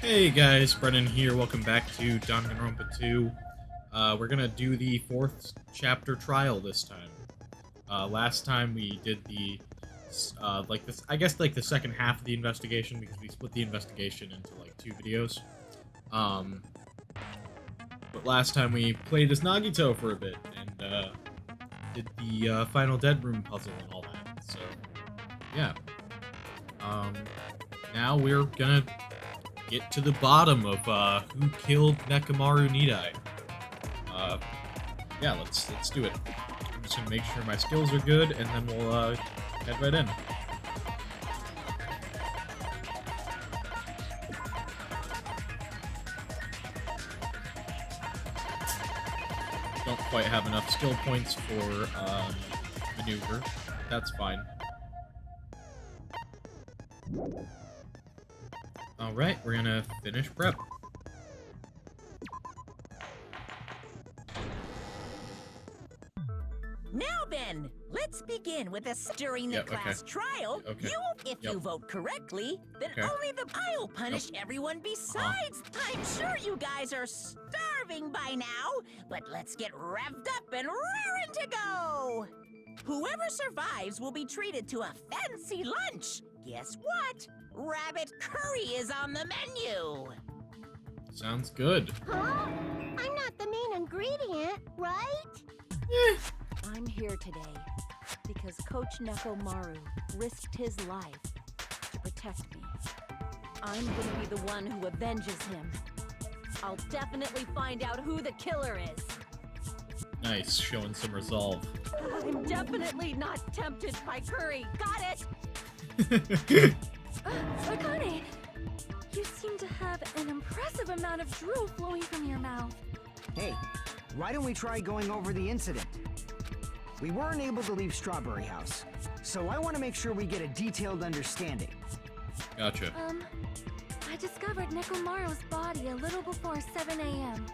Hey guys, Brennan here. Welcome back to Danganronpa 2. We're gonna do the fourth chapter trial this time. Last time we did the, the second half of the investigation because we split the investigation into like two videos. But last time we played as Nagito for a bit and did the final dead room puzzle and all that. So yeah. Now we're gonna get to the bottom of who killed Nekomaru Nidai. Yeah, let's do it. I'm just gonna make sure my skills are good, and then we'll head right in. Don't quite have enough skill points for maneuver. That's fine. Alright, we're gonna finish prep. Now then, let's begin with us during the class trial. Okay. If you vote correctly, then only I'll punish everyone besides. I'm sure you guys are starving by now, but let's get revved up and raring to go. Whoever survives will be treated to a fancy lunch. Guess what? Rabbit curry is on the menu. Sounds good. Huh? I'm not the main ingredient, right? I'm here today because Coach Nekomaru risked his life to protect me. I'm gonna be the one who avenges him. I'll definitely find out who the killer is. Nice, showing some resolve. I'm definitely not tempted by curry. Got it? Akane, you seem to have an impressive amount of drool flowing from your mouth. Hey, why don't we try going over the incident? We weren't able to leave Strawberry House, so I want to make sure we get a detailed understanding. Gotcha. I discovered Nekomaru's body a little before 7 a.m.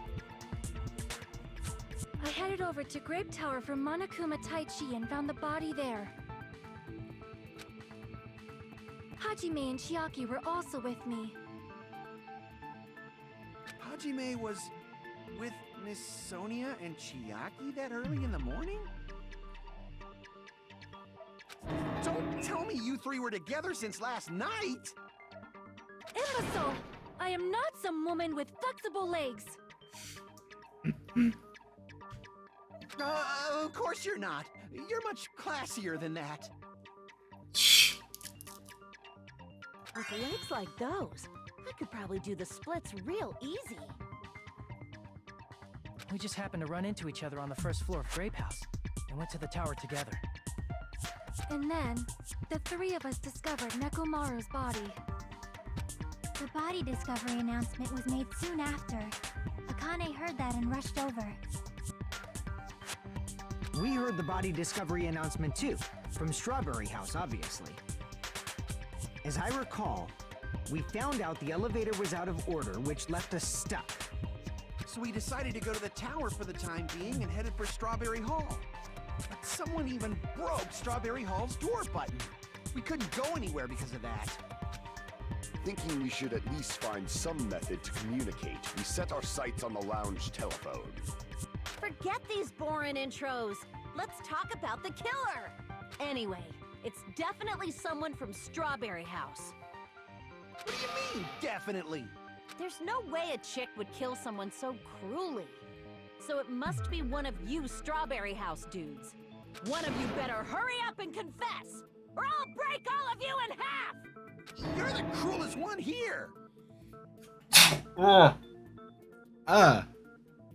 I headed over to Grape Tower for Monokuma Taichi and found the body there. Hajime and Chiaki were also with me. Hajime was with Miss Sonia and Chiaki that early in the morning? Don't tell me you three were together since last night! Imbecile! I am not some woman with flexible legs. Of course you're not. You're much classier than that. Shh. With legs like those, I could probably do the splits real easy. We just happened to run into each other on the first floor of Grape House and went to the tower together. And then, the three of us discovered Nekomaru's body. The body discovery announcement was made soon after. Akane heard that and rushed over. We heard the body discovery announcement too, from Strawberry House, obviously. As I recall, we found out the elevator was out of order, which left us stuck. So we decided to go to the tower for the time being and headed for Strawberry Hall. But someone even broke Strawberry Hall's door button. We couldn't go anywhere because of that. Thinking we should at least find some method to communicate, we set our sights on the lounge telephone. Forget these boring intros. Let's talk about the killer. Anyway, it's definitely someone from Strawberry House. What do you mean, definitely? There's no way a chick would kill someone so cruelly. So it must be one of you Strawberry House dudes. One of you better hurry up and confess, or I'll break all of you in half! You're the cruelest one here!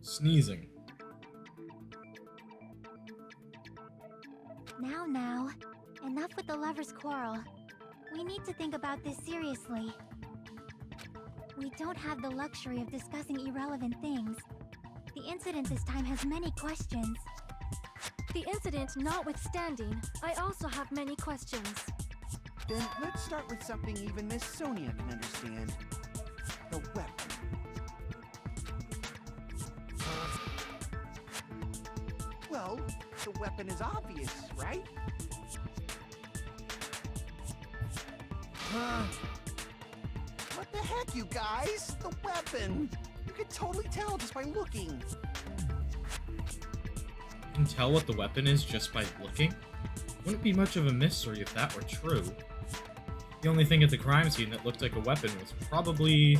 Sneezing. Now, enough with the lovers' quarrel. We need to think about this seriously. We don't have the luxury of discussing irrelevant things. The incident this time has many questions. The incident notwithstanding, I also have many questions. Then let's start with something even Miss Sonia can understand. The weapon. Well, the weapon is obvious, right? What the heck Look, you guys! The weapon! You can totally tell just by looking. You can tell what the weapon is just by looking? Wouldn't be much of a mystery if that were true. The only thing at the crime scene that looked like a weapon was probably...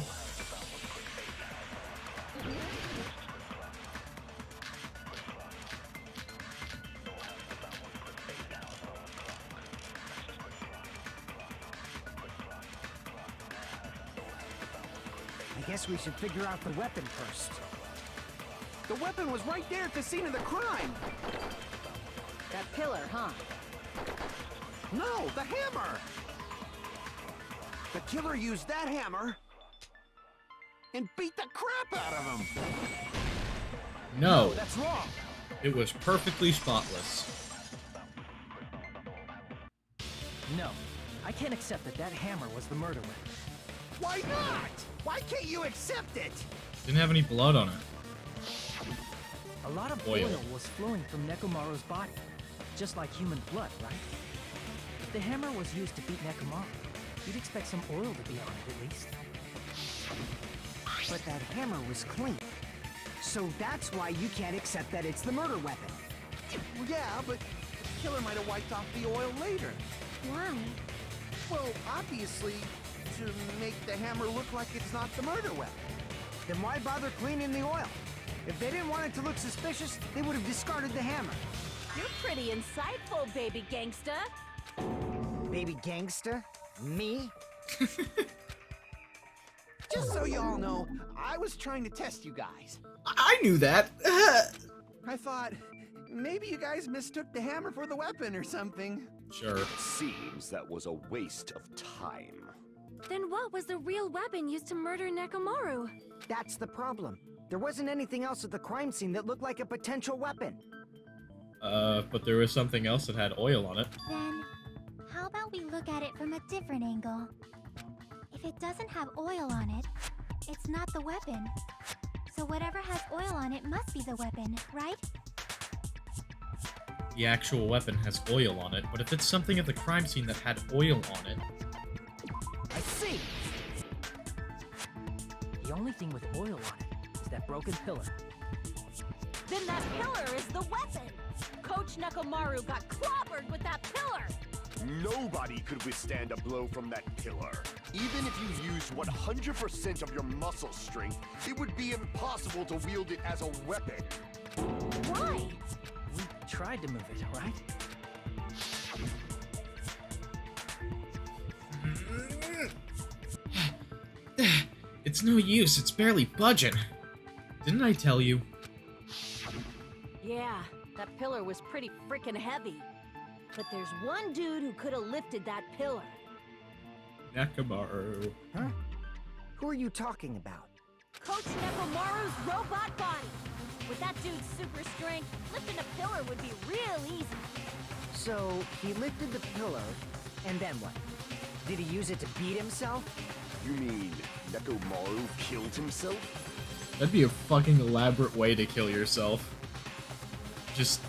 I guess we should figure out the weapon first. The weapon was right there at the scene of the crime! That pillar, huh? No, the hammer! The killer used that hammer and beat the crap out of him! No, That's wrong. it was perfectly spotless. No, I can't accept that that hammer was the murder weapon. Why not? Why can't you accept it? Didn't have any blood on it. A lot of Oil. oil was flowing from Nekomaru's body, just like human blood, right? If the hammer was used to beat Nekomaru, you'd expect some oil to be on it at least. But that hammer was clean. So that's why you can't accept that it's the murder weapon. Well, yeah, but the killer might have wiped off the oil later. Why? Well, obviously, to make the hammer look like it's not the murder weapon. Then why bother cleaning the oil? If they didn't want it to look suspicious, they would have discarded the hammer. You're pretty insightful, baby gangsta. Baby gangster? Me? Just so you all know, I was trying to test you guys. I knew that! I thought, maybe you guys mistook the hammer for the weapon or something. Sure. Seems that was a waste of time. Then what was the real weapon used to murder Nekomaru? That's the problem. There wasn't anything else at the crime scene that looked like a potential weapon. But there was something else that had oil on it. Then, how about we look at it from a different angle? If it doesn't have oil on it, it's not the weapon. So whatever has oil on it must be the weapon, right? The actual weapon has oil on it, but if it's something at the crime scene that had oil on it... I see! The only thing with oil on it is that broken pillar. Then that pillar is the weapon! Coach Nekomaru got clobbered with that pillar! Nobody could withstand a blow from that pillar. Even if you used 100% of your muscle strength, it would be impossible to wield it as a weapon. Why? We tried to move it, right? It's no use, it's barely budging. Didn't I tell you? Yeah, that pillar was pretty freaking heavy. But there's one dude who could have lifted that pillar. Nekomaru. Huh? Who are you talking about? Coach Nekomaru's robot body! With that dude's super strength, lifting a pillar would be real easy. So, he lifted the pillar, and then what? Did he use it to beat himself? You mean Nekomaru killed himself? That'd be a fucking elaborate way to kill yourself. Just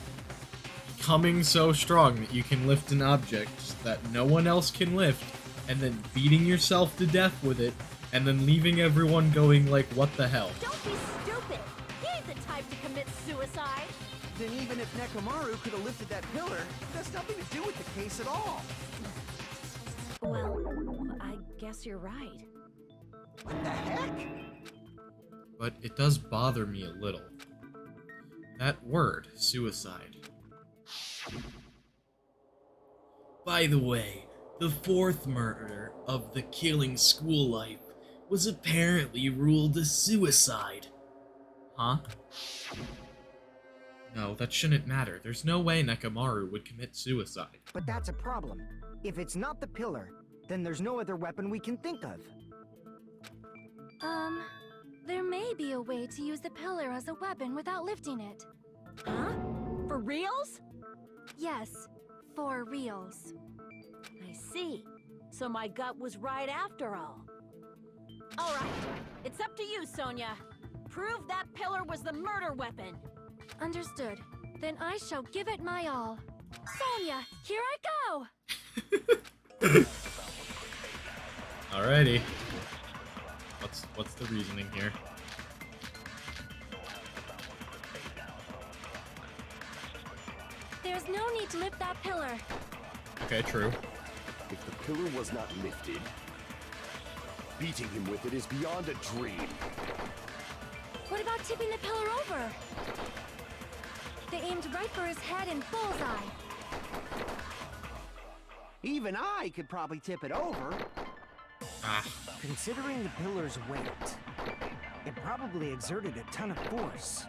becoming so strong that you can lift an object that no one else can lift, and then beating yourself to death with it, and then leaving everyone going like, what the hell? Don't be stupid! He ain't the type to commit suicide! Then even if Nekomaru could have lifted that pillar, it has nothing to do with the case at all. Well, I guess you're right. What the heck? But it does bother me a little. That word, suicide. By the way, the fourth murder of the killing school life was apparently ruled a suicide. Huh? No, that shouldn't matter. There's no way Nekomaru would commit suicide. But that's a problem. If it's not the pillar, then there's no other weapon we can think of. There may be a way to use the pillar as a weapon without lifting it. Huh? For reals? Yes, for reals. I see. So my gut was right after all. Alright, it's up to you, Sonia. Prove that pillar was the murder weapon. Understood. Then I shall give it my all. Sonia, here I go! Alrighty. What's the reasoning here? There's no need to lift that pillar. Okay, true. If the pillar was not lifted, beating him with it is beyond a dream. What about tipping the pillar over? They aimed right for his head and bullseye. Even I could probably tip it over. Ah, Considering the pillar's weight, it probably exerted a ton of force.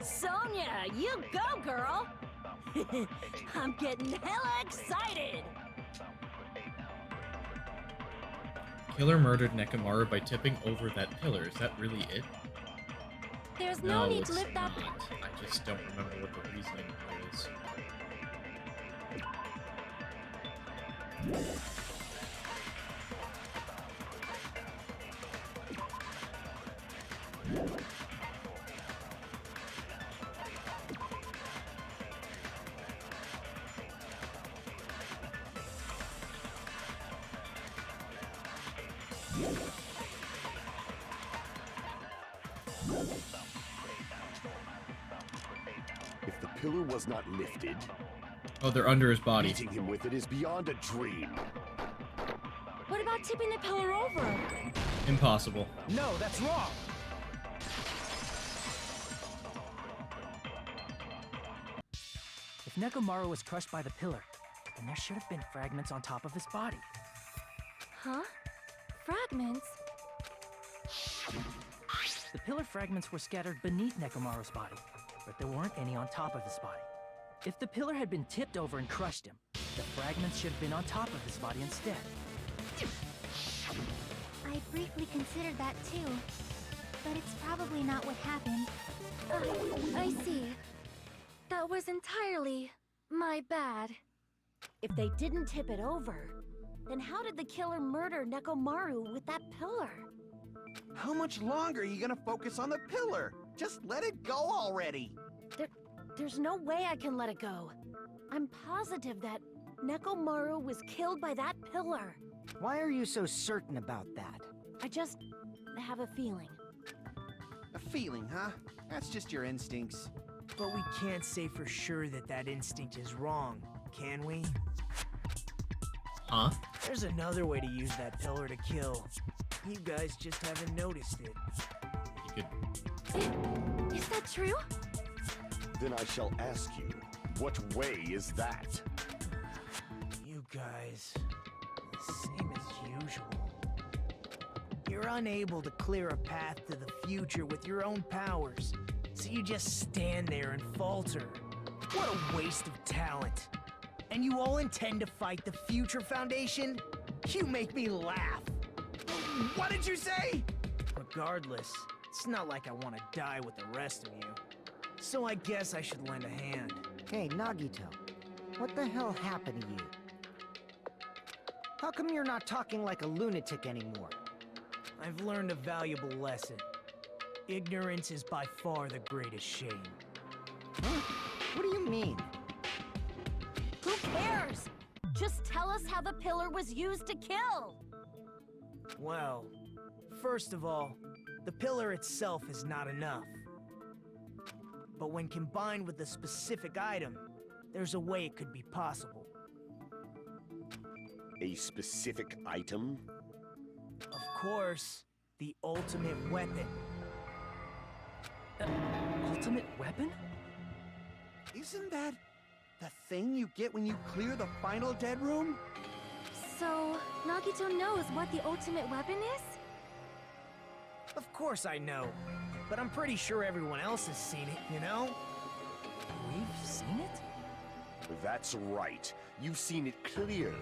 Sonia, you go, girl! I'm getting hella excited! Killer murdered Nekomaru by tipping over that pillar. Is that really it? There's no need it's to lift that. not. I just don't remember what the reasoning is. If the pillar was not lifted, Oh, they're under his body. beating him with it is beyond a dream. What about tipping the pillar over? Impossible. No, that's wrong! If Nekomaru was crushed by the pillar, then there should have been fragments on top of his body. Huh? Fragments? The pillar fragments were scattered beneath Nekomaru's body, but there weren't any on top of his body. If the pillar had been tipped over and crushed him, the fragments should have been on top of his body instead. I briefly considered that too, but it's probably not what happened. I see. That was entirely my bad. If they didn't tip it over, then how did the killer murder Nekomaru with that pillar? How much longer are you gonna focus on the pillar? Just let it go already. There's no way I can let it go. I'm positive that Nekomaru was killed by that pillar. Why are you so certain about that? I just have a feeling. A feeling, huh? That's just your instincts. But we can't say for sure that that instinct is wrong, can we? Huh? There's another way to use that pillar to kill. You guys just haven't noticed it. You could. Is that true? Then I shall ask you, what way is that? You guys, the same as usual. You're unable to clear a path to the future with your own powers, so you just stand there and falter. What a waste of talent. And you all intend to fight the Future Foundation? You make me laugh. What did you say? Regardless, it's not like I want to die with the rest of you. So I guess I should lend a hand. Hey, Nagito, what the hell happened to you? How come you're not talking like a lunatic anymore? I've learned a valuable lesson. Ignorance is by far the greatest shame. Huh? What do you mean? Who cares? Just tell us how the pillar was used to kill. Well, first of all, the pillar itself is not enough. But when combined with a specific item, there's a way it could be possible. A specific item? Of course, the ultimate weapon. Ultimate weapon? Isn't that the thing you get when you clear the final dead room? So, Nagito knows what the ultimate weapon is? Of course I know, but I'm pretty sure everyone else has seen it, you know? We've seen it? That's right. You've seen it clearly.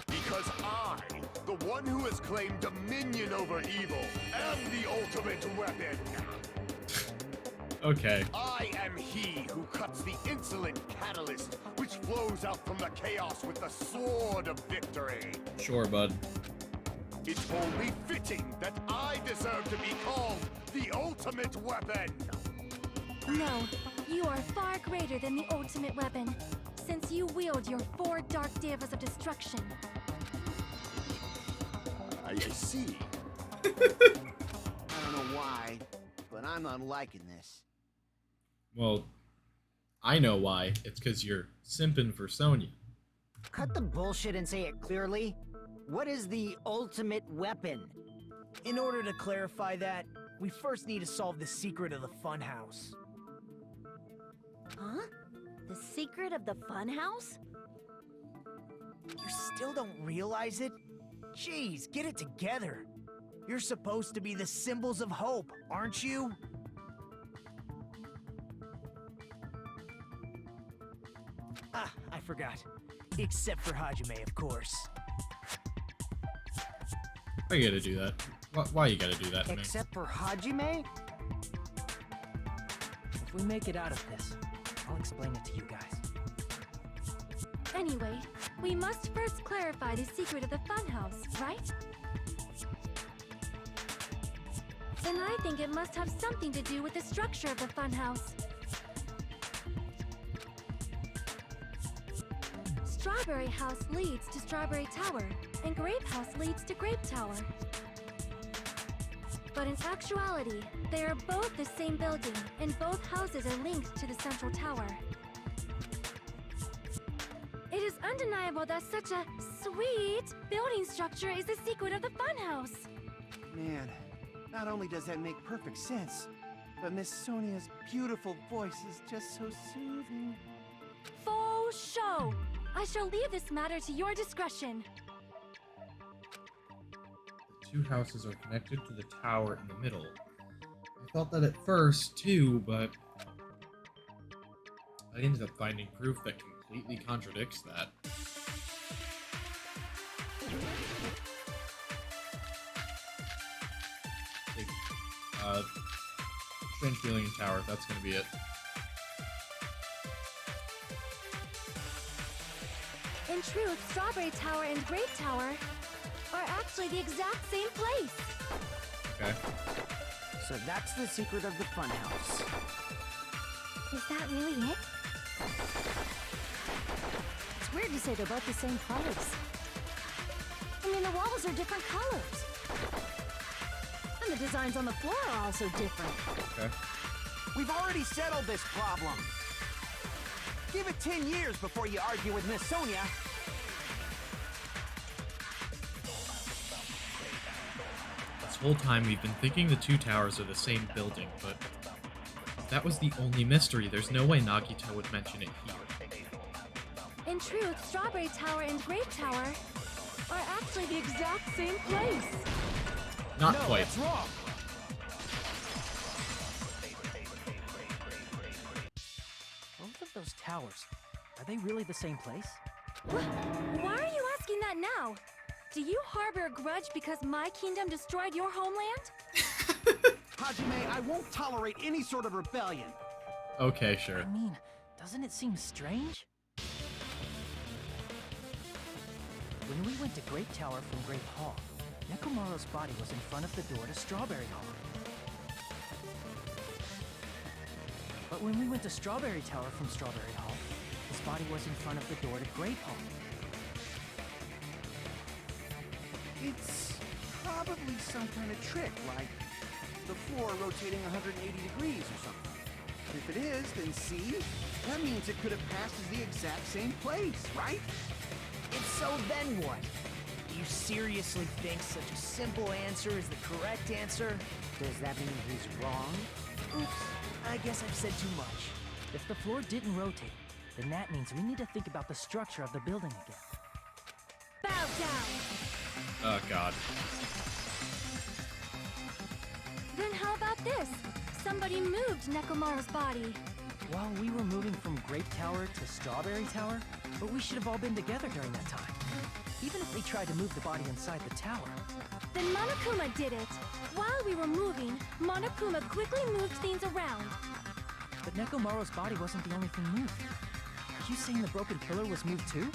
Because I, the one who has claimed dominion over evil, am the ultimate weapon. Okay. I am he who cuts the insolent catalyst which flows out from the chaos with the sword of victory. Sure, bud. It's only fitting that I deserve to be called the ultimate weapon. No, you are far greater than the ultimate weapon, since you wield your 4 Dark Devas of Destruction. I see. don't know why, but I'm not liking this. Well, I know why. It's because you're simping for Sonya. Cut the bullshit and say it clearly. What is the ultimate weapon? In order to clarify that, we first need to solve the secret of the Funhouse. Huh? The secret of the Funhouse? You still don't realize it? Jeez, get it together. You're supposed to be the symbols of hope, aren't you? Ah, I forgot. Except for Hajime, of course. Why you gotta do that? Why you gotta do that to me? Except for Hajime? If we make it out of this, I'll explain it to you guys. Anyway, we must first clarify the secret of the Funhouse, right? Then I think it must have something to do with the structure of the Funhouse. Strawberry House leads to Strawberry Tower, and Grape House leads to Grape Tower. But in actuality, they are both the same building, and both houses are linked to the central tower. It is undeniable that such a sweet building structure is the secret of the Funhouse. Man, not only does that make perfect sense, but Miss Sonia's beautiful voice is just so soothing. Faux show! I shall leave this matter to your discretion. The two houses are connected to the tower in the middle. I thought that at first, too, but I ended up finding proof that completely contradicts that. Strange feeling in tower, that's gonna be it. In truth, Strawberry Tower and Grape Tower are actually the exact same place. Okay. So that's the secret of the Funhouse. Is that really it? It's weird to say they're both the same place. I mean, the walls are different colors. And the designs on the floor are also different. Okay. We've already settled this problem. Give it 10 years before you argue with Miss Sonia. This whole time we've been thinking the two towers are the same building, but if that was the only mystery, there's no way Nagito would mention it here. In truth, Strawberry Tower and Grape Tower are actually the exact same place. Not No, quite. that's wrong. Both of those towers, are they really the same place? Why are you asking that now? Do you harbor a grudge because my kingdom destroyed your homeland? Hajime, I won't tolerate any sort of rebellion. Okay, sure. I mean, doesn't it seem strange? When we went to Grape Tower from Grape Hall, Nekomaru's body was in front of the door to Strawberry Hall. But when we went to Strawberry Tower from Strawberry Hall, his body was in front of the door to Grape Hall. It's probably some kind of trick, like the floor rotating 180 degrees or something. If it is, then see? That means it could have passed as the exact same place, right? If so, then what? Do you seriously think such a simple answer is the correct answer? Does that mean he's wrong? Oops, I guess I've said too much. If the floor didn't rotate, then that means we need to think about the structure of the building again. Bow down! Oh, God. Then how about this? Somebody moved Nekomaru's body. Well, we were moving from Grape Tower to Strawberry Tower, but we should have all been together during that time. Even if they tried to move the body inside the tower. Then Monokuma did it. While we were moving, Monokuma quickly moved things around. But Nekomaru's body wasn't the only thing moved. Are you saying the broken pillar was moved too?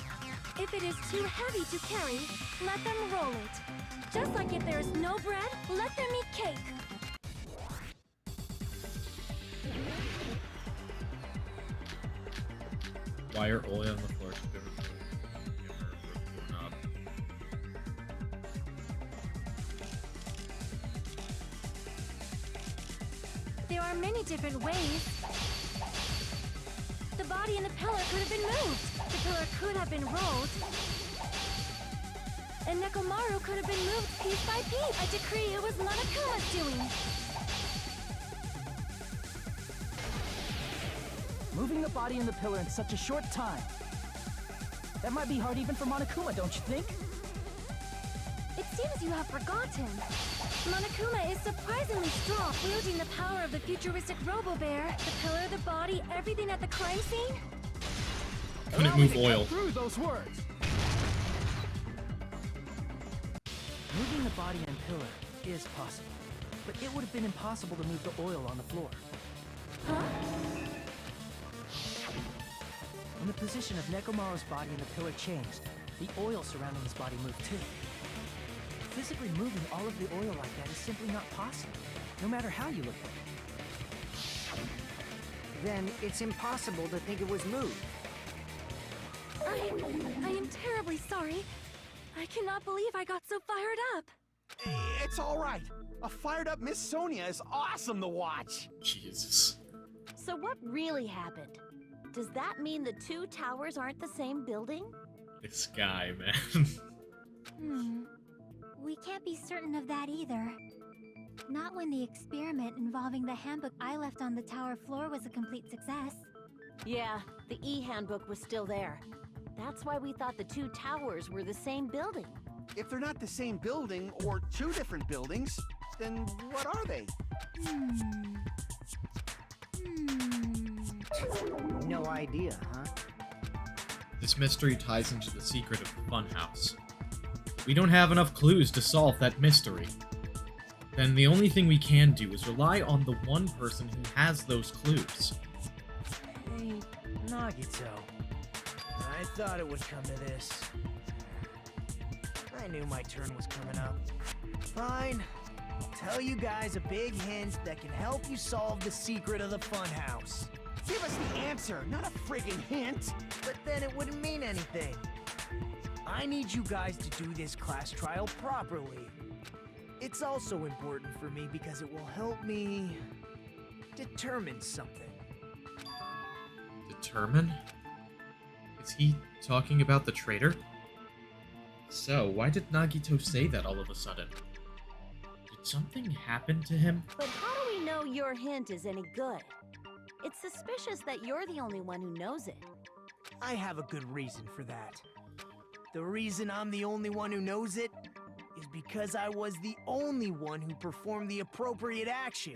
If it is too heavy to carry, let them roll it. Just like if there is no bread, let them eat cake. Wire oil on the floor. There are many different ways. The body in the pillar could have been moved. The pillar could have been rolled. And Nekomaru could have been moved piece by piece. I decree it was Monokuma's doing. Moving the body in the pillar in such a short time. That might be hard even for Monokuma, don't you think? It seems you have forgotten. Monokuma is surprisingly strong, wielding the power of the futuristic Robo-Bear. The pillar, the body, everything at the crime scene. Couldn't move oil. Through those words. Moving the body and pillar is possible, but it would have been impossible to move the oil on the floor. Huh? When the position of Nekomaru's body and the pillar changed, the oil surrounding his body moved too. Physically moving all of the oil like that is simply not possible, no matter how you look at it. Then it's impossible to think it was moved. I am terribly sorry. I cannot believe I got so fired up. It's all right. A fired up Miss Sonia is awesome to watch. Jesus. So what really happened? Does that mean the two towers aren't the same building? This guy, man. We can't be certain of that either. Not when the experiment involving the handbook I left on the tower floor was a complete success. Yeah, the e-handbook was still there. That's why we thought the two towers were the same building. If they're not the same building or two different buildings, then what are they? No idea, huh? This mystery ties into the secret of the Funhouse. We don't have enough clues to solve that mystery. Then the only thing we can do is rely on the one person who has those clues. Hey, Nagito. I thought it would come to this. I knew my turn was coming up. Fine. I'll tell you guys a big hint that can help you solve the secret of the Funhouse. Give us the answer, not a friggin' hint. But then it wouldn't mean anything. I need you guys to do this class trial properly. It's also important for me because it will help me determine something. Determine? Is he talking about the traitor? So, why did Nagito say that all of a sudden? Did something happen to him? But how do we know your hint is any good? It's suspicious that you're the only one who knows it. I have a good reason for that. The reason I'm the only one who knows it is because I was the only one who performed the appropriate action.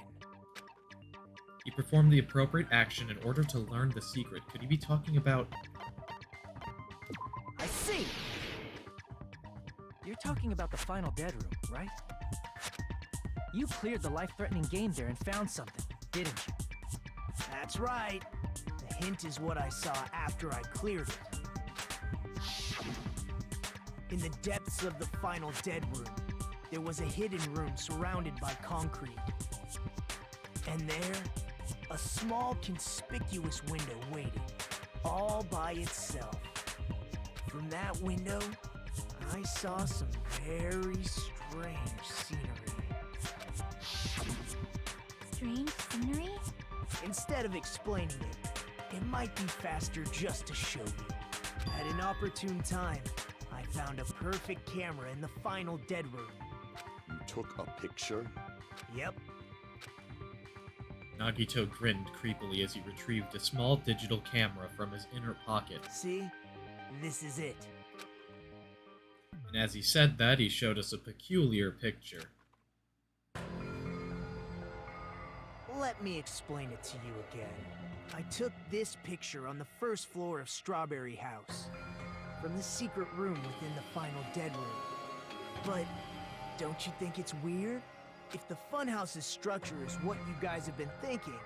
He performed the appropriate action in order to learn the secret. Could he be talking about... I see! You're talking about the final dead room, right? You cleared the life-threatening game there and found something, didn't you? That's right. The hint is what I saw after I cleared it. In the depths of the final dead room, there was a hidden room surrounded by concrete. And there, a small conspicuous window waited, all by itself. From that window, I saw some very strange scenery. Strange scenery? Instead of explaining it might be faster just to show you. At an opportune time, I found a perfect camera in the final dead room. You took a picture? Yep. Nagito grinned creepily as he retrieved a small digital camera from his inner pocket. See? This is it. And as he said that, he showed us a peculiar picture. Let me explain it to you again. I took this picture on the first floor of Strawberry House, from the secret room within the final dead room. But don't you think it's weird? If the Funhouse's structure is what you guys have been thinking,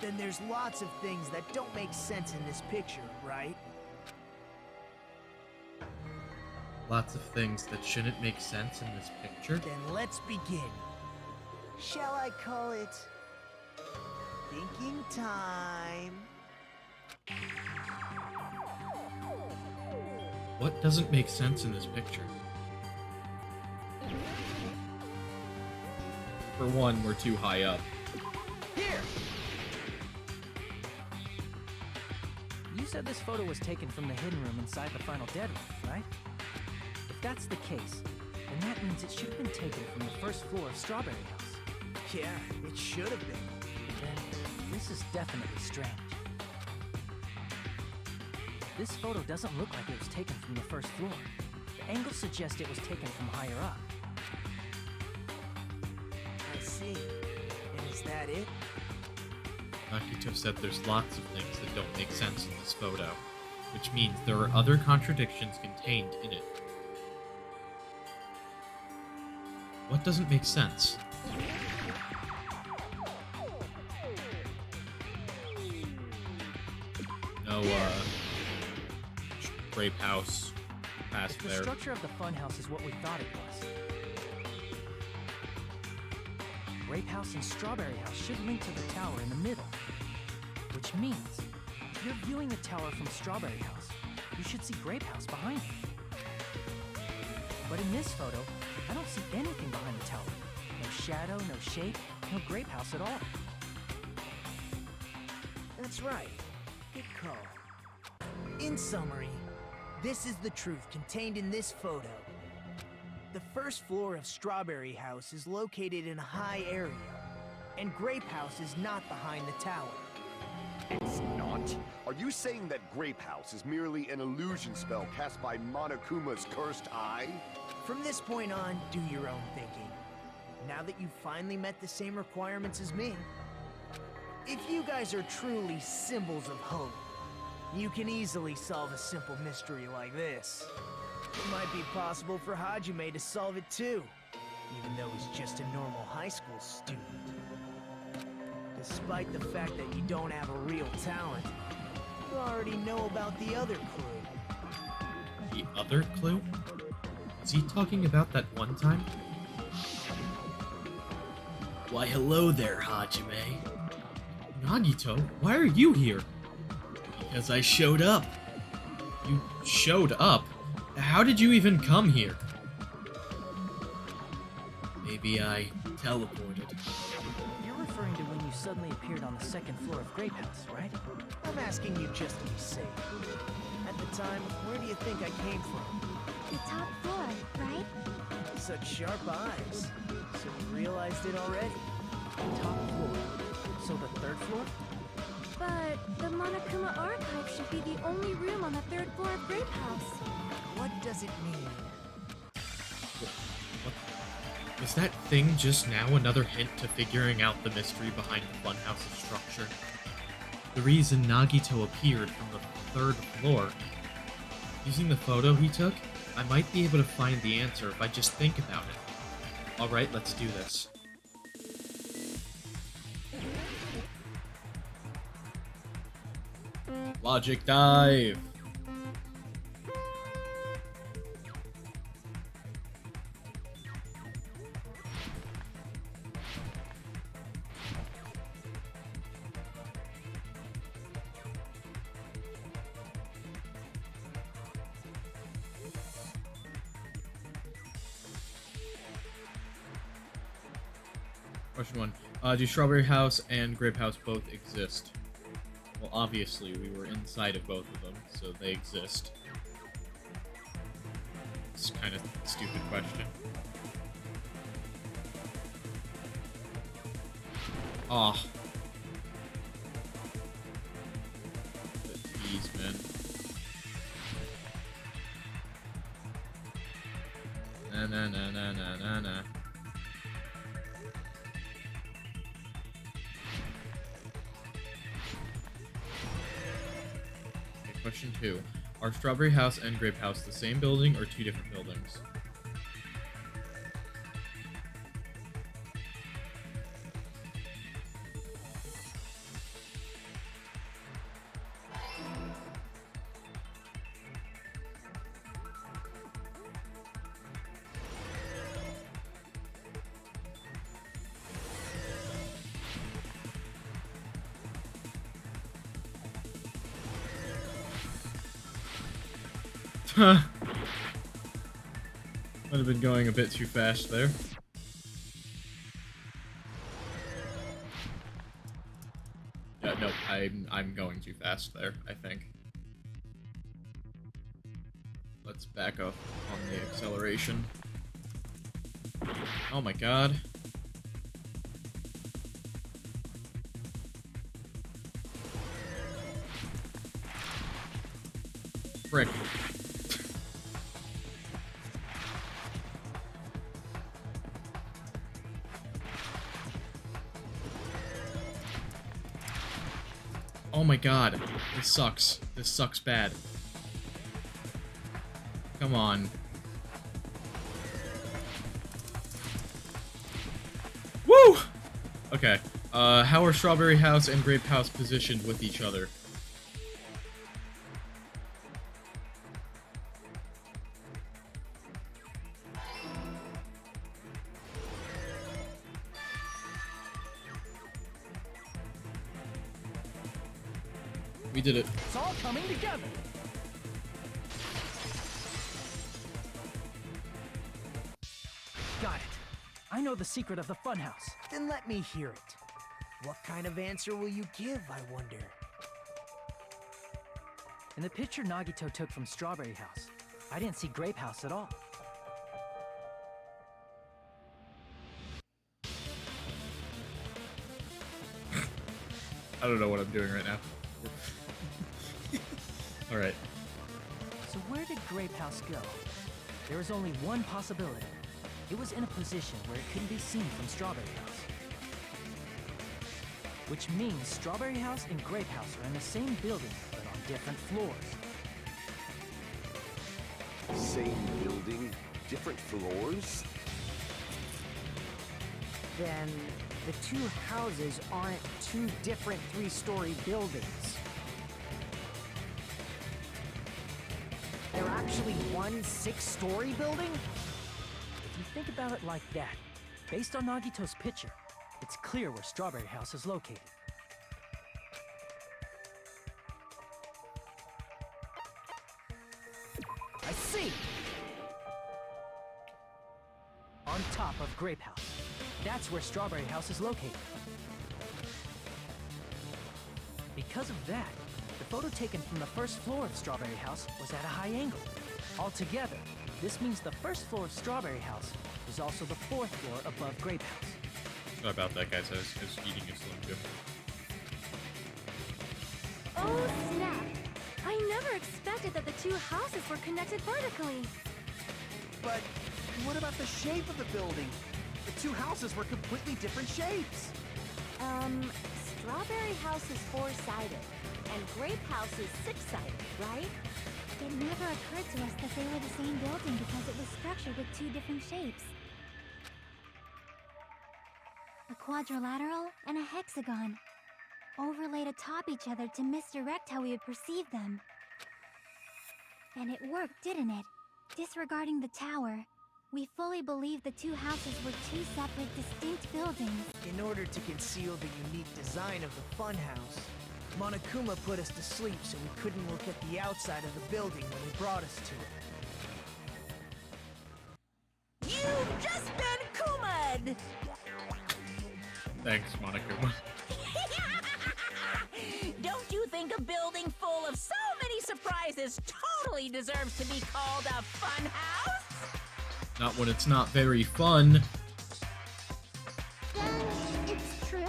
then there's lots of things that don't make sense in this picture, right? Lots of things that shouldn't make sense in this picture. Then let's begin. Shall I call it thinking time? What doesn't make sense in this picture? For one, we're too high up. Here! You said this photo was taken from the hidden room inside the final dead room, right? If that's the case, then that means it should have been taken from the first floor of Strawberry House. Yeah, it should have been. Then, this is definitely strange. This photo doesn't look like it was taken from the first floor. The angles suggest it was taken from higher up. I see. And is that it? Akito said there's lots of things that don't make sense in this photo, which means there are other contradictions contained in it. What doesn't make sense? No, Grape House past The there. structure of the Funhouse is what we thought it was. Grape House and Strawberry House should link to the tower in the middle. Which means, if you're viewing the tower from Strawberry House, you should see Grape House behind it. But in this photo, I don't see anything behind the tower. No shadow, no shape, no Grape House at all. That's right. Good call. In summary, this is the truth contained in this photo. The first floor of Strawberry House is located in a high area, and Grape House is not behind the tower. It's not? Are you saying that Grape House is merely an illusion spell cast by Monokuma's cursed eye? From this point on, do your own thinking. Now that you've finally met the same requirements as me, if you guys are truly symbols of hope, you can easily solve a simple mystery like this. It might be possible for Hajime to solve it too, even though he's just a normal high school student. Despite the fact that you don't have a real talent, you already know about the other clue. The other clue? Is he talking about that one time? Why, hello there, Hajime. Nagito, why are you here? Because I showed up. You showed up? How did you even come here? Maybe I teleported. You're referring to when you suddenly appeared on the second floor of Grape House, right? I'm asking you just to be safe. At the time, where do you think I came from? The top floor, right? Such sharp eyes. So you realized it already? Top floor. So the third floor? But the Monokuma Archive should be the only room on the third floor of Grape House. What does it mean? What? Was that thing just now another hint to figuring out the mystery behind the Funhouse's structure? The reason Nagito appeared from the third floor? Using the photo he took, I might be able to find the answer if I just think about it. Alright, let's do this. Logic dive! Question 1. Do Strawberry House and Grape House both exist? Well, obviously, we were inside of both of them, so they exist. It's kind of a stupid question. Aw. Jeez, man. Na. Question 2. Are Strawberry House and Grape House the same building or two different buildings? Huh. Might have been going a bit too fast there. No, I'm going too fast there, I think. Let's back up on the acceleration. Oh my god. Frick. Oh my god. This sucks. This sucks bad. Come on. Woo! Okay. How are Strawberry House and Grape House positioned with each other? We did it. It's all coming together. Got it. I know the secret of the Funhouse. Then let me hear it. What kind of answer will you give, I wonder? In the picture Nagito took from Strawberry House, I didn't see Grape House at all. I don't know what I'm doing right now. Alright. So where did Grape House go? There is only one possibility. It was in a position where it couldn't be seen from Strawberry House. Which means Strawberry House and Grape House are in the same building, but on different floors. Same building, different floors? Then the two houses aren't two different three-story buildings. They're actually one six-story building? If you think about it like that, based on Nagito's picture, it's clear where Strawberry House is located. I see! On top of Grape House. That's where Strawberry House is located. Because of that, the photo taken from the first floor of Strawberry House was at a high angle. Altogether, this means the first floor of Strawberry House is also the fourth floor above Grape House. Sorry about that, guys. I was eating a Slim Jim. Oh, snap! I never expected that the two houses were connected vertically. But what about the shape of the building? The two houses were completely different shapes. Strawberry House is four-sided, and Grape House is six-sided, right? It never occurred to us that they were the same building because it was structured with two different shapes. A quadrilateral and a hexagon, overlaid atop each other to misdirect how we would perceive them. And it worked, didn't it? Disregarding the tower, we fully believed the two houses were two separate, distinct buildings. In order to conceal the unique design of the Funhouse, Monokuma put us to sleep so we couldn't look at the outside of the building when he brought us to it. You've just been Kuma'd! Thanks, Monokuma. Don't you think a building full of so many surprises totally deserves to be called a fun house? Not when it's not very fun. It's true?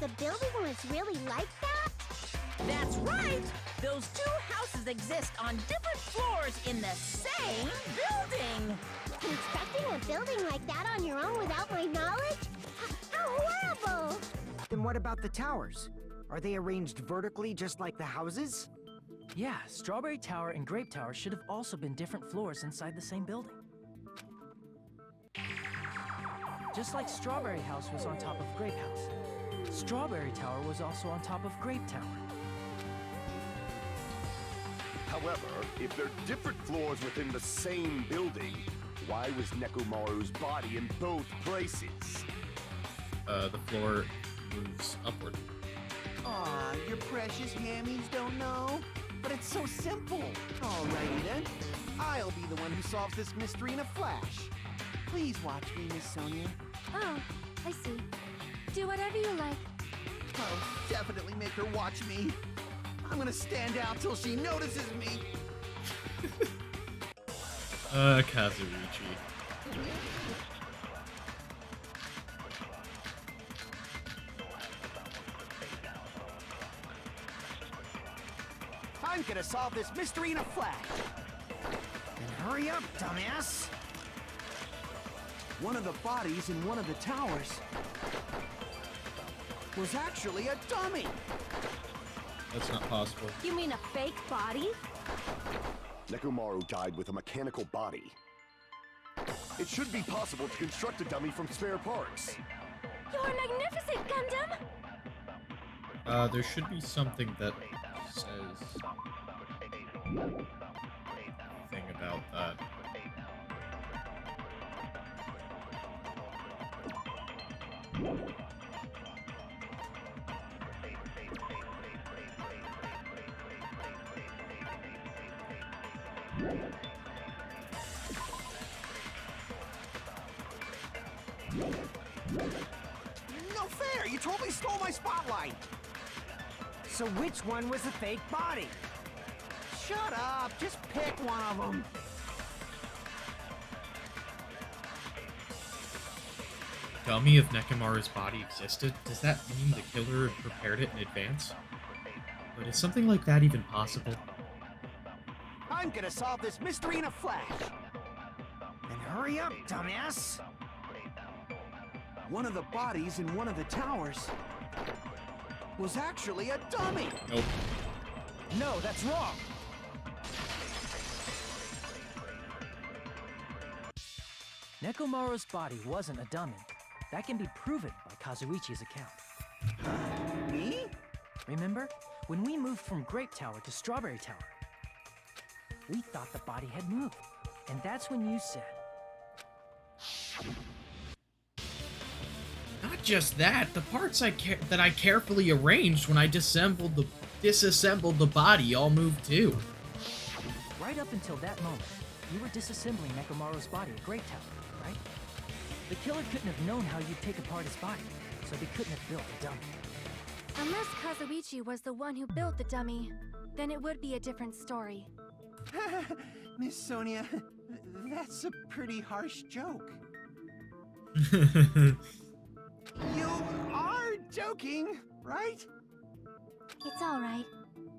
The building was really like that? That's right! Those two houses exist on different floors in the same building! Constructing a building like that on your own without my knowledge? How horrible! Then what about the towers? Are they arranged vertically just like the houses? Yeah, Strawberry Tower and Grape Tower should have also been different floors inside the same building. Just like Strawberry House was on top of Grape House, Strawberry Tower was also on top of Grape Tower. However, if they're different floors within the same building, why was Nekomaru's body in both places? The floor moves upward. Aw, your precious hammies don't know? But it's so simple. Alrighty then. I'll be the one who solves this mystery in a flash. Please watch me, Miss Sonia. Oh, I see. Do whatever you like. I'll definitely make her watch me. I'm gonna stand out till she notices me. Kazuichi. I'm gonna solve this mystery in a flash. And hurry up, dumbass! One of the bodies in one of the towers was actually a dummy! That's not possible. You mean a fake body? Nekomaru died with a mechanical body. It should be possible to construct a dummy from spare parts. You're magnificent, Gundam! There should be something that says thing about that. No fair! You totally stole my spotlight! So which one was the fake body? Shut up! Just pick one of them! Dummy of Nekomaru's body existed? Does that mean the killer had prepared it in advance? But is something like that even possible? I'm gonna solve this mystery in a flash! And hurry up, dumbass! One of the bodies in one of the towers was actually a dummy! Nope. No, that's wrong! Nekomaru's body wasn't a dummy. That can be proven by Kazuichi's account. Me? Remember? When we moved from Grape Tower to Strawberry Tower, we thought the body had moved. And that's when you said... Not just that, the parts that I carefully arranged when I disassembled the body all moved too. Right up until that moment, you were disassembling Nekomaru's body at Great Tower, right? The killer couldn't have known how you'd take apart his body, so they couldn't have built a dummy. Unless Kazuichi was the one who built the dummy, then it would be a different story. Miss Sonia, that's a pretty harsh joke. You are joking, right? It's alright.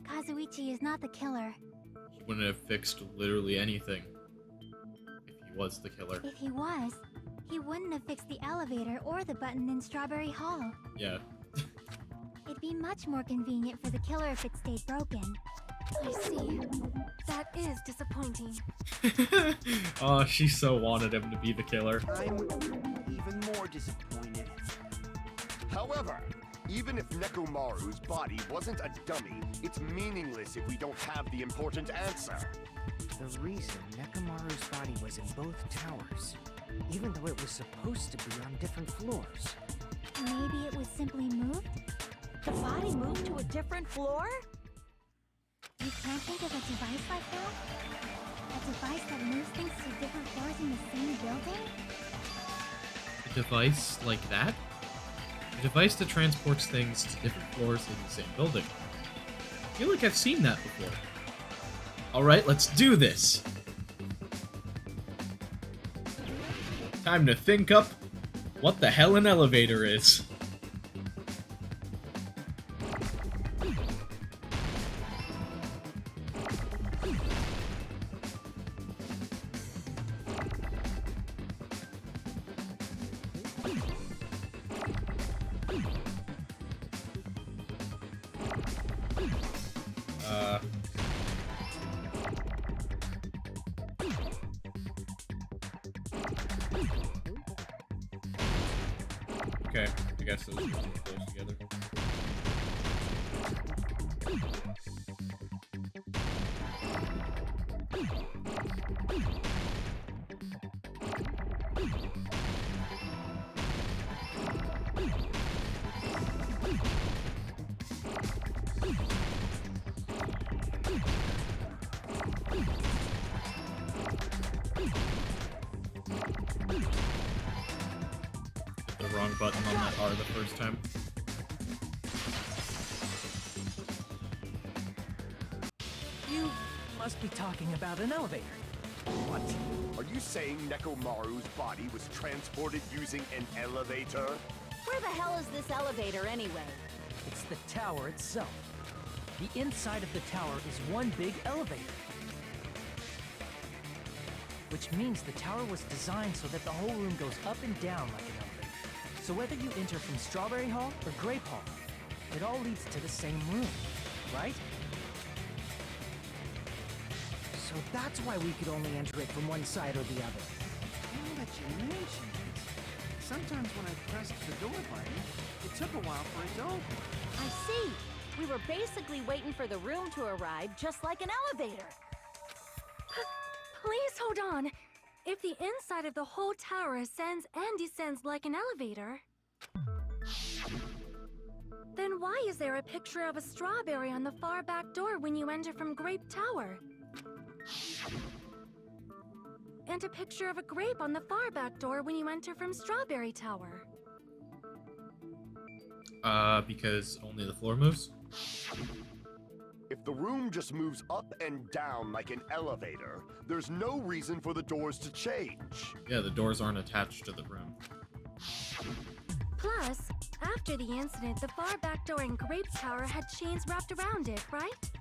Kazuichi is not the killer. He wouldn't have fixed literally anything if he was the killer. If he was, he wouldn't have fixed the elevator or the button in Strawberry Hall. Yeah. It'd be much more convenient for the killer if it stayed broken. I see. That is disappointing. Oh, she so wanted him to be the killer. I'm even more disappointed. However, even if Nekomaru's body wasn't a dummy, it's meaningless if we don't have the important answer. The reason Nekomaru's body was in both towers, even though it was supposed to be on different floors. Maybe it was simply moved? The body moved to a different floor? You can't think of a device like that? A device that moves things to different floors in the same building? A device like that? A device that transports things to different floors in the same building. I feel like I've seen that before. Alright, let's do this! Time to think up what the hell an elevator is. Okay, I guess those are close together. Hit the wrong button on that R the first time. Must be talking about an elevator. What? Are you saying Nekomaru's body was transported using an elevator? Where the hell is this elevator anyway? It's the tower itself. The inside of the tower is one big elevator. Which means the tower was designed so that the whole room goes up and down like an elevator. So whether you enter from Strawberry Hall or Grape Hall, it all leads to the same room, right? So that's why we could only enter it from one side or the other. Now that you mention it, sometimes when I pressed the door button, it took a while for it to open. I see. We were basically waiting for the room to arrive, just like an elevator. Please hold on. If the inside of the whole tower ascends and descends like an elevator, then why is there a picture of a strawberry on the far back door when you enter from Grape Tower? And a picture of a grape on the far back door when you enter from Strawberry Tower? Because only the floor moves? If the room just moves up and down like an elevator, there's no reason for the doors to change. Yeah, the doors aren't attached to the room. Plus, after the incident, the far back door in Grape Tower had chains wrapped around it, right?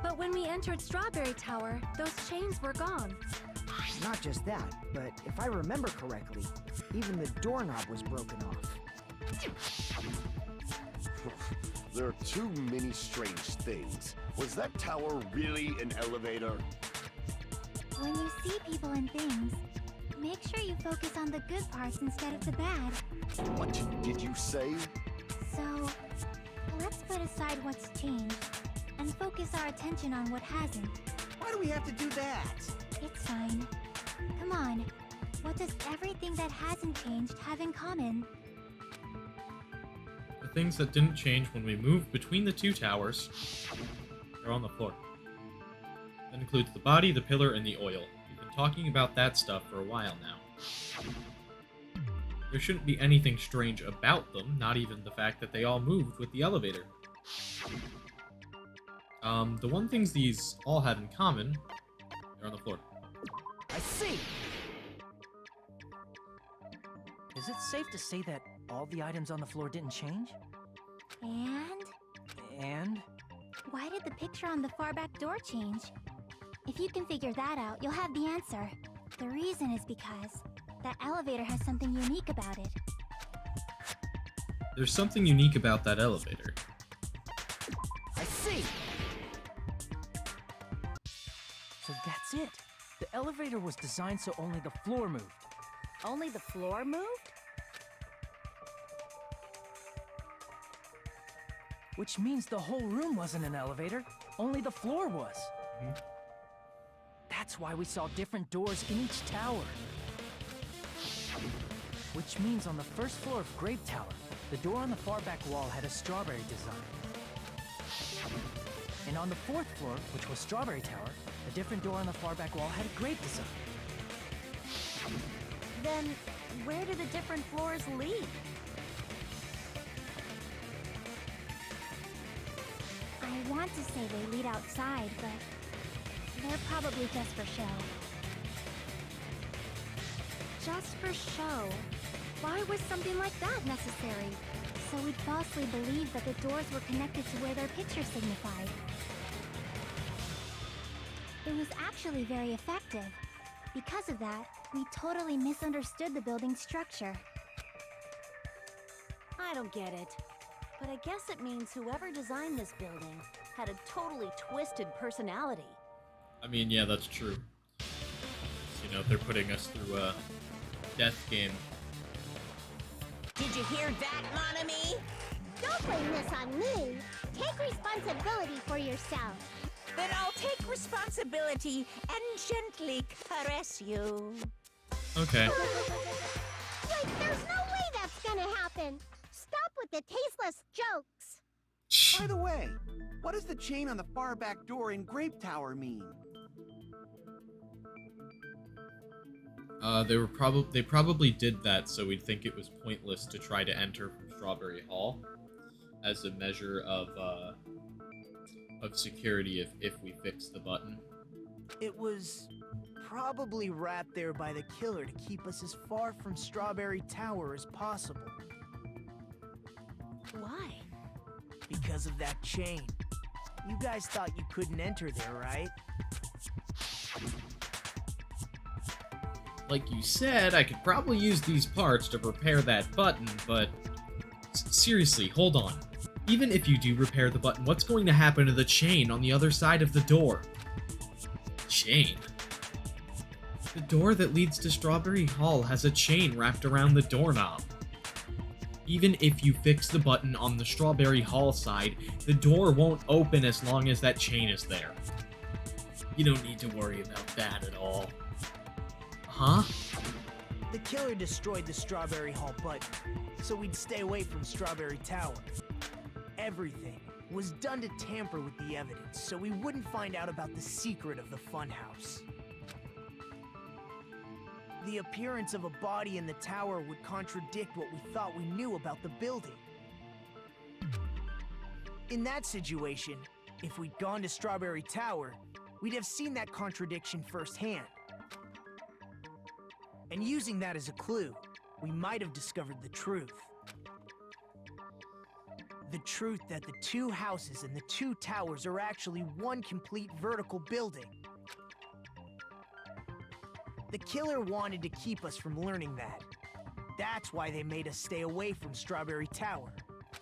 But when we entered Strawberry Tower, those chains were gone. Not just that, but if I remember correctly, even the doorknob was broken off. There are too many strange things. Was that tower really an elevator? When you see people and things, make sure you focus on the good parts instead of the bad. What did you say? So, let's put aside what's changed and focus our attention on what hasn't. Why do we have to do that? It's fine. Come on. What does everything that hasn't changed have in common? The things that didn't change when we moved between the two towers are on the floor. That includes the body, the pillar, and the oil. We've been talking about that stuff for a while now. There shouldn't be anything strange about them, not even the fact that they all moved with the elevator. The one things these all have in common, they're on the floor. I see! Is it safe to say that all the items on the floor didn't change? And? And? Why did the picture on the far back door change? If you can figure that out, you'll have the answer. The reason is because that elevator has something unique about it. There's something unique about that elevator. I see! So that's it. The elevator was designed so only the floor moved. Only the floor moved? Which means the whole room wasn't an elevator, only the floor was. Mhm. That's why we saw different doors in each tower. Which means on the first floor of Grape Tower, the door on the far back wall had a strawberry design. And on the fourth floor, which was Strawberry Tower, a different door on the far back wall had a grape design. Then, where do the different floors lead? I want to say they lead outside, but they're probably just for show. Just for show? Why was something like that necessary? So we'd falsely believe that the doors were connected to where their picture signified. It was actually very effective. Because of that, we totally misunderstood the building's structure. I don't get it. But I guess it means whoever designed this building had a totally twisted personality. I mean, yeah, that's true. So, you know, they're putting us through a death game. Did you hear that, Monami? Don't blame this on me. Take responsibility for yourself. Then I'll take responsibility and gently caress you. Okay. Like, there's no way that's gonna happen. Stop with the tasteless jokes. By the way, what does the chain on the far back door in Grape Tower mean? They probably did that so we'd think it was pointless to try to enter from Strawberry Hall as a measure of of security if we fix the button. It was probably wrapped there by the killer to keep us as far from Strawberry Tower as possible. Why? Because of that chain. You guys thought you couldn't enter there, right? Like you said, I could probably use these parts to repair that button, but seriously, hold on. Even if you do repair the button, what's going to happen to the chain on the other side of the door? Chain? The door that leads to Strawberry Hall has a chain wrapped around the doorknob. Even if you fix the button on the Strawberry Hall side, the door won't open as long as that chain is there. You don't need to worry about that at all. Huh? The killer destroyed the Strawberry Hall button, so we'd stay away from Strawberry Tower. Everything was done to tamper with the evidence, so we wouldn't find out about the secret of the Funhouse. The appearance of a body in the tower would contradict what we thought we knew about the building. In that situation, if we'd gone to Strawberry Tower, we'd have seen that contradiction firsthand. And using that as a clue, we might have discovered the truth. The truth that the two houses and the two towers are actually one complete vertical building. The killer wanted to keep us from learning that. That's why they made us stay away from Strawberry Tower.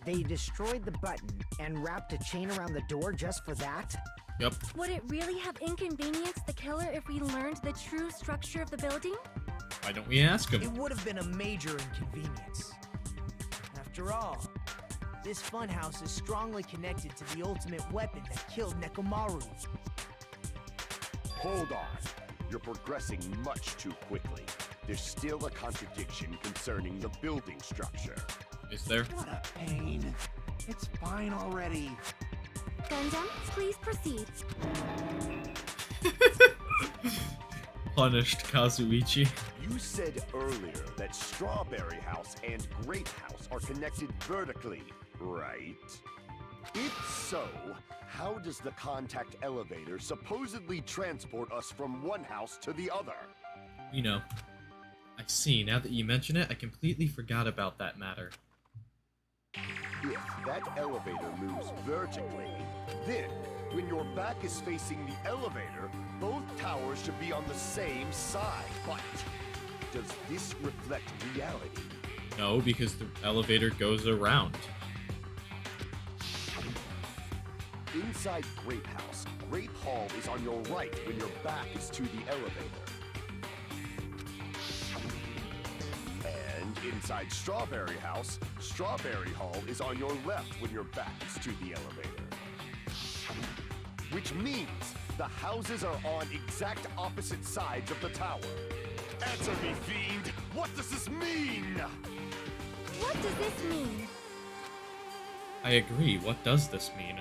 They destroyed the button and wrapped a chain around the door just for that? Yep. Would it really have inconvenienced the killer if we learned the true structure of the building? Why don't we ask him? It would have been a major inconvenience. After all, this funhouse is strongly connected to the ultimate weapon that killed Nekomaru. Hold on. You're progressing much too quickly. There's still a contradiction concerning the building structure. Is there? What a pain. It's fine already. Gundam, please proceed. Punished Kazuichi. You said earlier that Strawberry House and Grape House are connected vertically, right? If so, how does the contact elevator supposedly transport us from one house to the other? You know, I see. Now that you mention it, I completely forgot about that matter. If that elevator moves vertically, then when your back is facing the elevator, both towers should be on the same side. But does this reflect reality? No, because the elevator goes around. Inside Grape House, Grape Hall is on your right when your back is to the elevator. And inside Strawberry House, Strawberry Hall is on your left when your back is to the elevator. Which means the houses are on exact opposite sides of the tower. Answer me, fiend! What does this mean? What does this mean? I agree. What does this mean?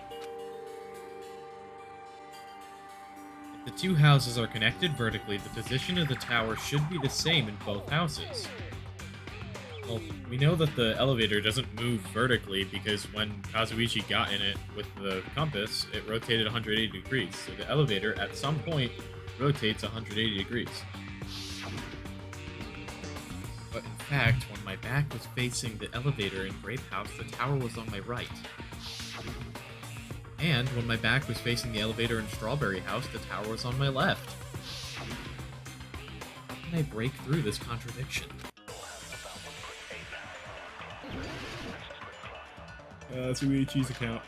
If the two houses are connected vertically, the position of the tower should be the same in both houses. Well, we know that the elevator doesn't move vertically because when Kazuichi got in it with the compass, it rotated 180 degrees. So the elevator, at some point, rotates 180 degrees. But in fact, when my back was facing the elevator in Grape House, the tower was on my right. And when my back was facing the elevator in Strawberry House, the tower was on my left. How can I break through this contradiction? Kazuichi's account.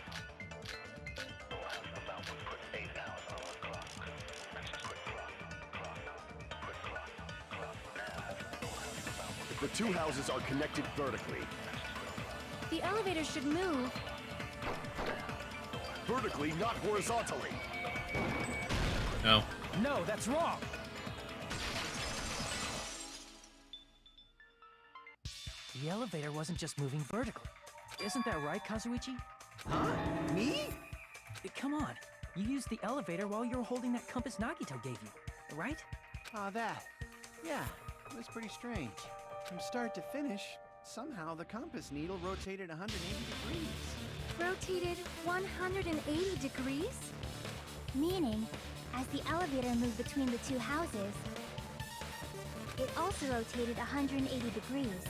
The two houses are connected vertically. The elevator should move. Vertically, not horizontally. No. No, that's wrong! The elevator wasn't just moving vertically. Isn't that right, Kazuichi? Huh? Me? Come on. You used the elevator while you were holding that compass Nagito gave you, right? That. Yeah, it was pretty strange. From start to finish, somehow the compass needle rotated 180 degrees. Rotated 180 degrees? Meaning, as the elevator moved between the two houses, it also rotated 180 degrees.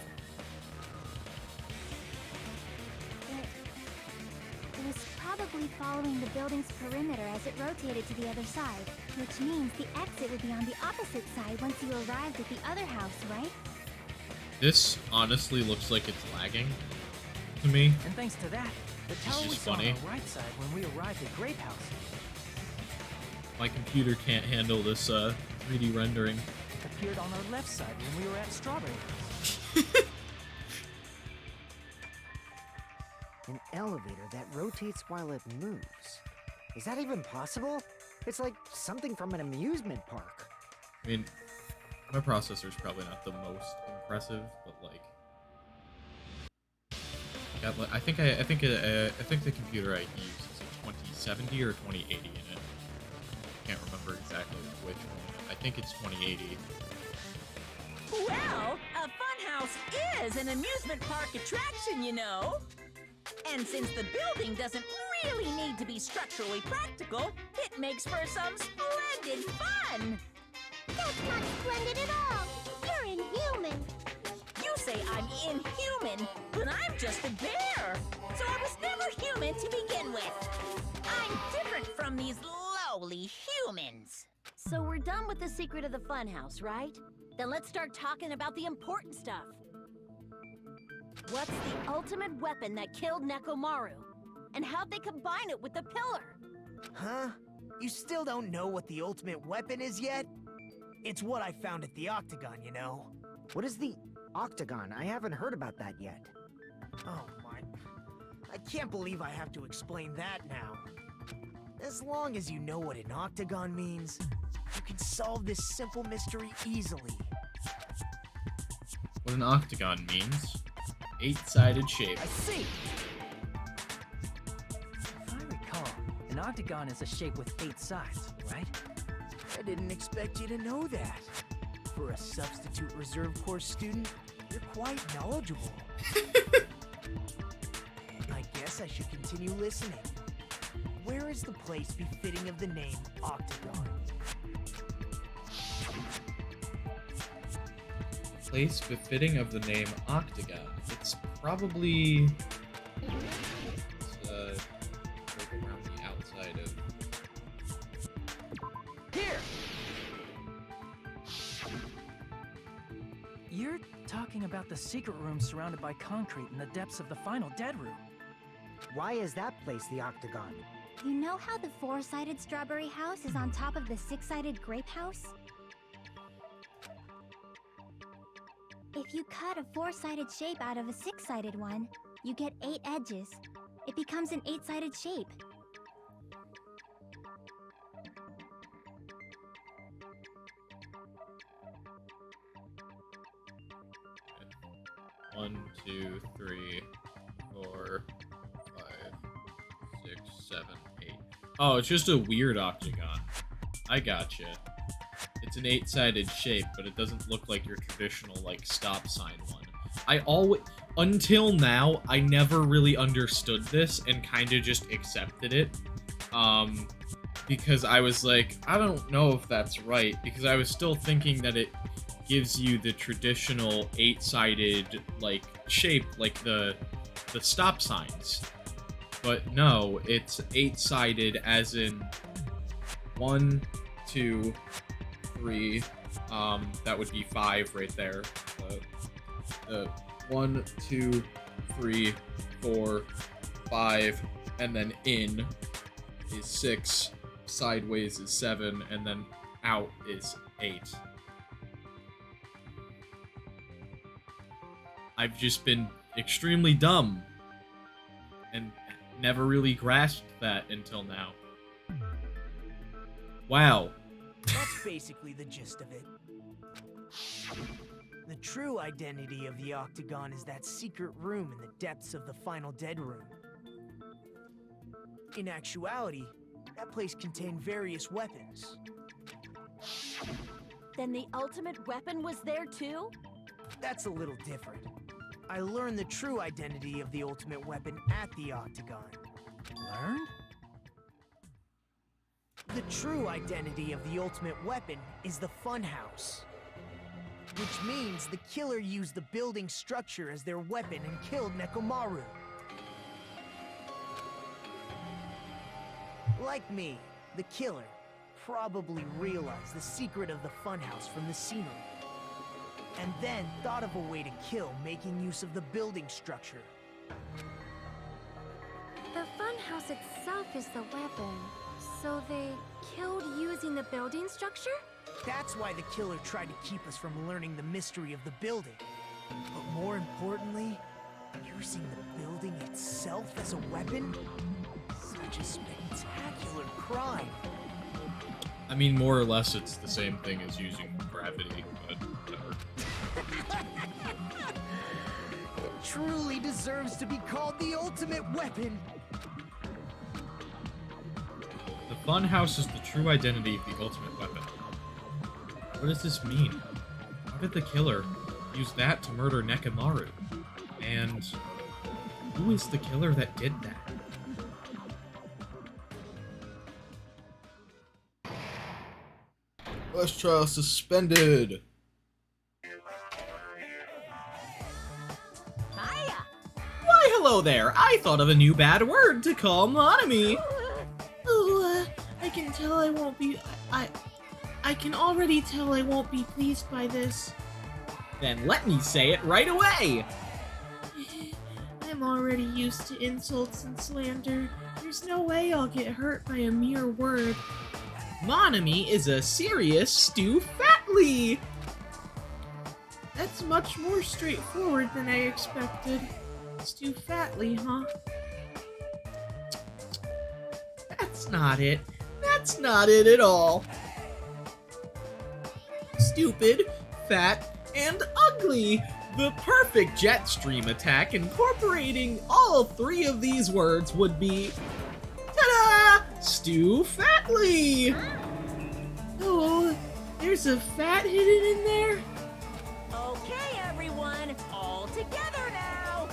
It was probably following the building's perimeter as it rotated to the other side, which means the exit would be on the opposite side once you arrived at the other house, right? This honestly looks like it's lagging to me. And thanks to that, the tower is we saw funny. on the right side when we arrived at Grape House. My computer can't handle this 3D rendering. Appeared on our left side when we were at Strawberry House. An elevator that rotates while it moves. Is that even possible? It's like something from an amusement park. I mean, my processor's probably not the most impressive, but like, I think the computer I use is a 2070 or 2080 in it. Can't remember exactly which one. I think it's 2080. Well, a funhouse is an amusement park attraction, you know. And since the building doesn't really need to be structurally practical, it makes for some splendid fun. That's not splendid at all. You're inhuman. You say I'm inhuman, but I'm just a bear. So I was never human to begin with. I'm different from these lowly humans. So we're done with the secret of the funhouse, right? Then let's start talking about the important stuff. What's the ultimate weapon that killed Nekomaru? And how'd they combine it with the pillar? Huh? You still don't know what the ultimate weapon is yet? It's what I found at the Octagon, you know. What is the Octagon? I haven't heard about that yet. Oh my... I can't believe I have to explain that now. As long as you know what an Octagon means, you can solve this simple mystery easily. What an octagon means? 8-sided shape. I see! If I recall, an octagon is a shape with 8 sides, right? I didn't expect you to know that. For a substitute reserve course student, you're quite knowledgeable. I guess I should continue listening. Where is the place befitting of the name Octagon? Place befitting of the name Octagon. It's probably... Let's go around the outside of... Here! You're talking about the secret room surrounded by concrete in the depths of the final dead room. Why is that place the Octagon? You know how the 4-sided strawberry house is on top of the 6-sided grape house? If you cut a 4-sided shape out of a 6-sided one, you get 8 edges. It becomes an 8-sided shape. One, two, three, 4, 5, 6, 7, 8. Oh, it's just a weird octagon. I gotcha. It's an 8-sided shape, but it doesn't look like your traditional, like, stop sign one. Until now, I never really understood this and kind of just accepted it. Because I was like, I don't know if that's right, because I was still thinking that it gives you the traditional 8-sided, like, shape, like the stop signs. But no, it's 8-sided as in 1, 2, 3, that would be 5 right there. 1, 2, 3, 4, 5, and then in is 6, sideways is 7, and then out is 8. I've just been extremely dumb and never really grasped that until now. Wow. That's basically the gist of it. The true identity of the Octagon is that secret room in the depths of the final dead room. In actuality, that place contained various weapons. Then the ultimate weapon was there too? That's a little different. I learned the true identity of the ultimate weapon at the Octagon. Learned? The true identity of the ultimate weapon is the Funhouse. Which means the killer used the building structure as their weapon and killed Nekomaru. Like me, the killer probably realized the secret of the Funhouse from the scenery. And then thought of a way to kill making use of the building structure. The funhouse itself is the weapon, so they killed using the building structure? That's why the killer tried to keep us from learning the mystery of the building. But more importantly, using the building itself as a weapon? Such a spectacular crime. I mean, more or less, it's the same thing as using gravity, but whatever. It truly deserves to be called the ultimate weapon. The Funhouse is the true identity of the ultimate weapon. What does this mean? How did the killer use that to murder Nekomaru? And who is the killer that did that? Quest trial suspended. Hiya! Why, hello there. I thought of a new bad word to call Monami. I can tell I won't be... I can already tell I won't be pleased by this. Then let me say it right away. I'm already used to insults and slander. There's no way I'll get hurt by a mere word. Monami is a serious Stu Fatley. That's much more straightforward than I expected. Stu Fatley, huh? That's not it. That's not it at all. Stupid, fat, and ugly. The perfect jet stream attack incorporating all three of these words would be... Ta-da! Stu Fatley! Oh, there's a fat hidden in there? Okay, everyone, all together now.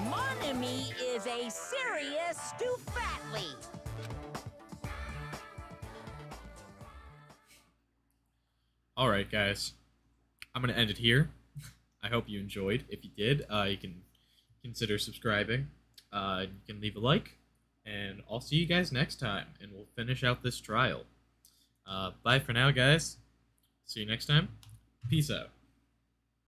Monami is a serious Stu Fatley. Alright, guys. I'm going to end it here. I hope you enjoyed. If you did, you can consider subscribing. You can leave a like. And I'll see you guys next time. And we'll finish out this trial. Bye for now, guys. See you next time. Peace out.